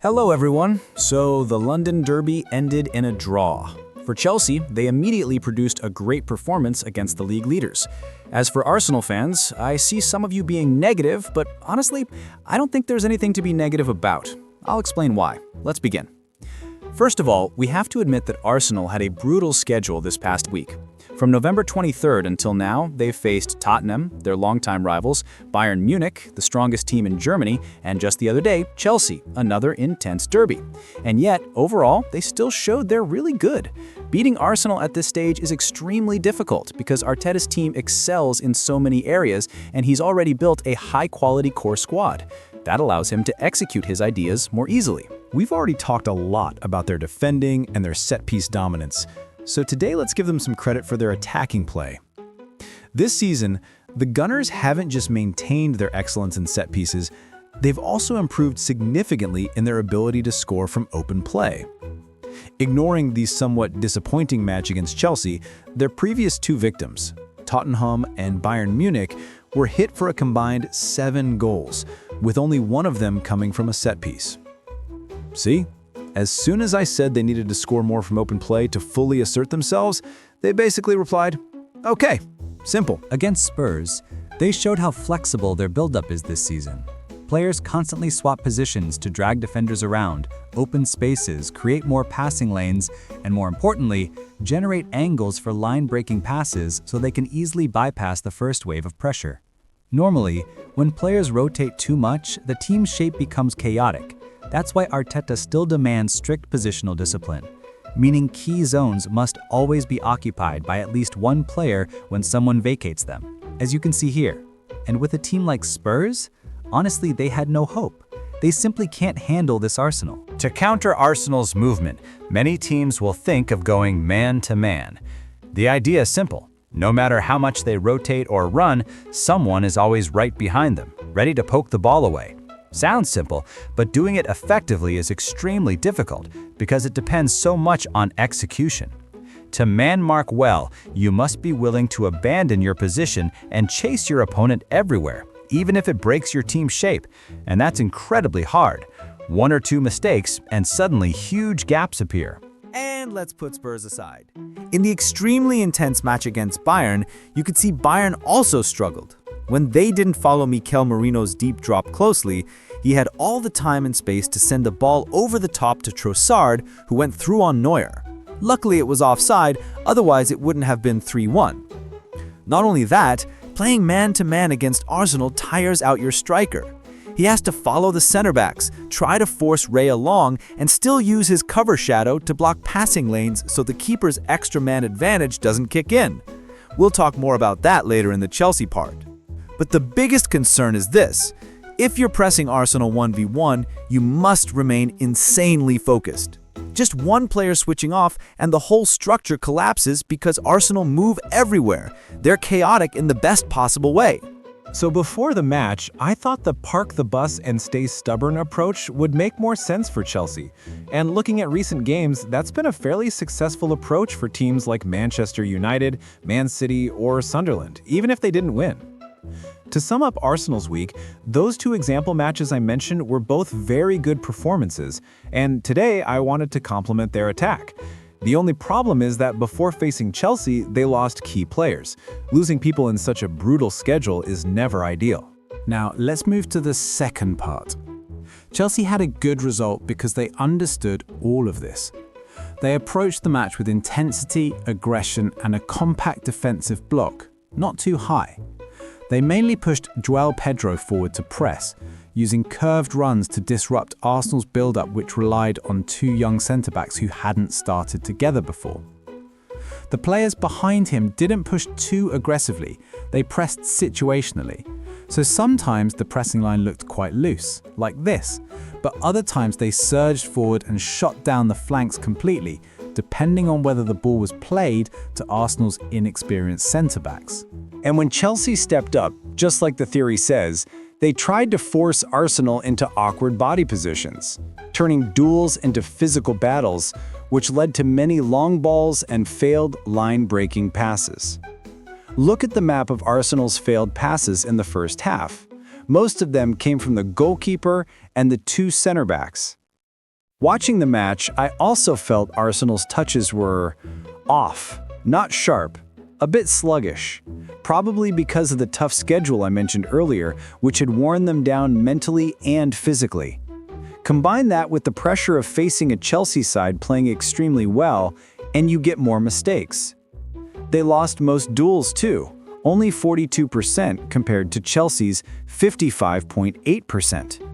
Hello everyone. So the London Derby ended in a draw. For Chelsea, they immediately produced a great performance against the league leaders. As for Arsenal fans, I see some of you being negative, but honestly, I don't think there's anything to be negative about. I'll explain why. Let's begin. First of all, we have to admit that Arsenal had a brutal schedule this past week. From November 23rd until now, they've faced Tottenham, their longtime rivals, Bayern Munich, the strongest team in Germany, and just the other day, Chelsea, another intense derby. And yet, overall, they still showed they're really good. Beating Arsenal at this stage is extremely difficult because Arteta's team excels in so many areas, and he's already built a high-quality core squad. That allows him to execute his ideas more easily. We've already talked a lot about their defending and their set-piece dominance. So today let's give them some credit for their attacking play. This season, the Gunners haven't just maintained their excellence in set pieces, they've also improved significantly in their ability to score from open play. Ignoring the somewhat disappointing match against Chelsea, their previous two victims, Tottenham and Bayern Munich, were hit for a combined 7 goals, with only one of them coming from a set piece. See? As soon as I said they needed to score more from open play to fully assert themselves, they basically replied, "Okay, simple." Against Spurs, they showed how flexible their buildup is this season. Players constantly swap positions to drag defenders around, open spaces, create more passing lanes, and more importantly, generate angles for line-breaking passes so they can easily bypass the first wave of pressure. Normally, when players rotate too much, the team's shape becomes chaotic. That's why Arteta still demands strict positional discipline, meaning key zones must always be occupied by at least one player when someone vacates them, as you can see here. And with a team like Spurs, honestly, they had no hope. They simply can't handle this Arsenal. To counter Arsenal's movement, many teams will think of going man-to-man. The idea is simple. No matter how much they rotate or run, someone is always right behind them, ready to poke the ball away. Sounds simple, but doing it effectively is extremely difficult because it depends so much on execution. To man-mark well, you must be willing to abandon your position and chase your opponent everywhere, even if it breaks your team's shape, and that's incredibly hard. One or two mistakes, and suddenly huge gaps appear. And let's put Spurs aside. In the extremely intense match against Bayern, you could see Bayern also struggled. When they didn't follow Mikel Merino's deep drop closely, he had all the time and space to send the ball over the top to Trossard, who went through on Neuer. Luckily it was offside, otherwise it wouldn't have been 3-1. Not only that, playing man-to-man against Arsenal tires out your striker. He has to follow the center backs, try to force Ray along, and still use his cover shadow to block passing lanes so the keeper's extra man advantage doesn't kick in. We'll talk more about that later in the Chelsea part. But the biggest concern is this. If you're pressing Arsenal 1v1, you must remain insanely focused. Just one player switching off and the whole structure collapses because Arsenal move everywhere. They're chaotic in the best possible way. So before the match, I thought the park the bus and stay stubborn approach would make more sense for Chelsea. And looking at recent games, that's been a fairly successful approach for teams like Manchester United, Man City, or Sunderland, even if they didn't win. To sum up Arsenal's week, those two example matches I mentioned were both very good performances, and today I wanted to compliment their attack. The only problem is that before facing Chelsea, they lost key players. Losing people in such a brutal schedule is never ideal. Now, let's move to the second part. Chelsea had a good result because they understood all of this. They approached the match with intensity, aggression, and a compact defensive block, not too high. They mainly pushed João Pedro forward to press, using curved runs to disrupt Arsenal's build-up, which relied on two young centre-backs who hadn't started together before. The players behind him didn't push too aggressively, they pressed situationally. So sometimes the pressing line looked quite loose, like this, but other times they surged forward and shot down the flanks completely, depending on whether the ball was played to Arsenal's inexperienced centre-backs. And when Chelsea stepped up, just like the theory says, they tried to force Arsenal into awkward body positions, turning duels into physical battles, which led to many long balls and failed line-breaking passes. Look at the map of Arsenal's failed passes in the first half. Most of them came from the goalkeeper and the two center backs. Watching the match, I also felt Arsenal's touches were off, not sharp, a bit sluggish, probably because of the tough schedule I mentioned earlier, which had worn them down mentally and physically. Combine that with the pressure of facing a Chelsea side playing extremely well, and you get more mistakes. They lost most duels too, only 42% compared to Chelsea's 55.8%.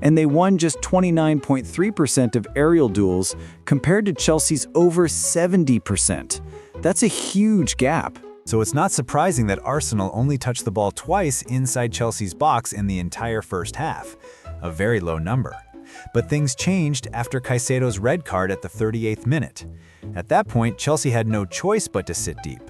And they won just 29.3% of aerial duels compared to Chelsea's over 70%. That's a huge gap. So it's not surprising that Arsenal only touched the ball twice inside Chelsea's box in the entire first half, a very low number. But things changed after Caicedo's red card at the 38th minute. At that point, Chelsea had no choice but to sit deep.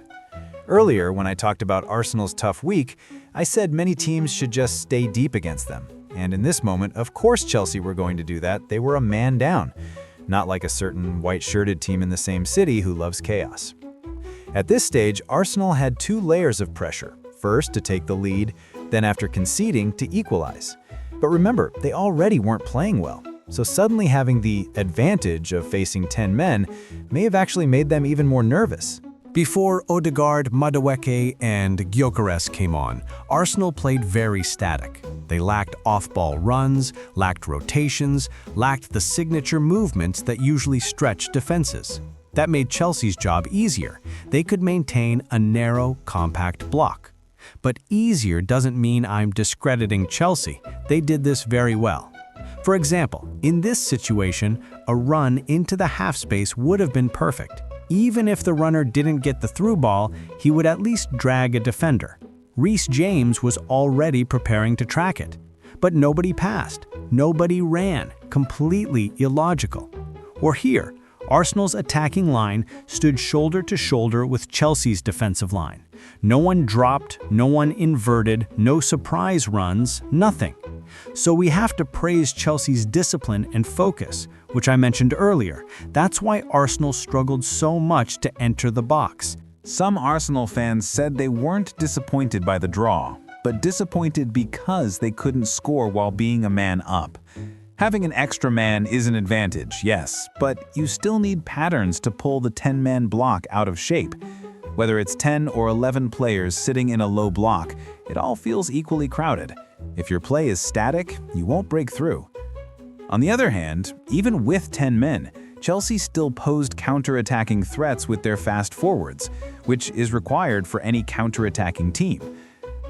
Earlier, when I talked about Arsenal's tough week, I said many teams should just stay deep against them. And in this moment, of course Chelsea were going to do that. They were a man down, not like a certain white-shirted team in the same city who loves chaos. At this stage, Arsenal had two layers of pressure. First, to take the lead, then after conceding, to equalize. But remember, they already weren't playing well. So suddenly having the advantage of facing 10 men may have actually made them even more nervous. Before Odegaard, Madueke, and Gyökeres came on, Arsenal played very static. They lacked off-ball runs, lacked rotations, lacked the signature movements that usually stretch defenses. That made Chelsea's job easier. They could maintain a narrow, compact block. But easier doesn't mean I'm discrediting Chelsea. They did this very well. For example, in this situation, a run into the half space would have been perfect. Even if the runner didn't get the through ball, he would at least drag a defender. Reece James was already preparing to track it. But nobody passed, nobody ran, completely illogical. Or here, Arsenal's attacking line stood shoulder to shoulder with Chelsea's defensive line. No one dropped, no one inverted, no surprise runs, nothing. So we have to praise Chelsea's discipline and focus, which I mentioned earlier. That's why Arsenal struggled so much to enter the box. Some Arsenal fans said they weren't disappointed by the draw, but disappointed because they couldn't score while being a man up. Having an extra man is an advantage, yes, but you still need patterns to pull the 10-man block out of shape. Whether it's 10 or 11 players sitting in a low block, it all feels equally crowded. If your play is static, you won't break through. On the other hand, even with 10 men, Chelsea still posed counter-attacking threats with their fast forwards, which is required for any counter-attacking team.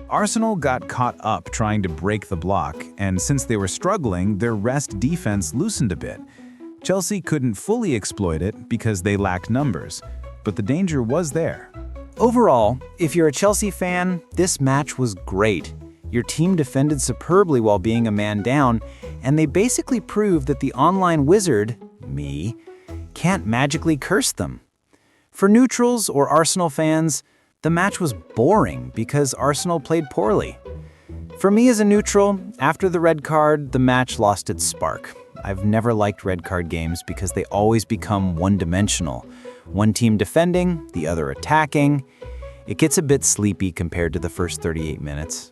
Arsenal got caught up trying to break the block, and since they were struggling, their rest defense loosened a bit. Chelsea couldn't fully exploit it because they lacked numbers, but the danger was there. Overall, if you're a Chelsea fan, this match was great. Your team defended superbly while being a man down, and they basically proved that the online wizard, me, can't magically curse them. For neutrals or Arsenal fans, the match was boring because Arsenal played poorly. For me as a neutral, after the red card, the match lost its spark. I've never liked red card games because they always become one-dimensional. One team defending, the other attacking. It gets a bit sleepy compared to the first 38 minutes.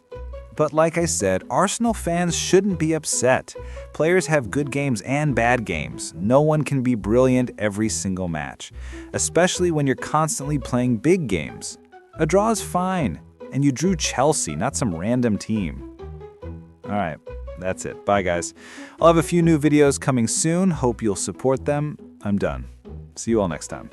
But like I said, Arsenal fans shouldn't be upset. Players have good games and bad games. No one can be brilliant every single match, especially when you're constantly playing big games. A draw is fine, and you drew Chelsea, not some random team. All right, that's it. Bye, guys. I'll have a few new videos coming soon. Hope you'll support them. I'm done. See you all next time.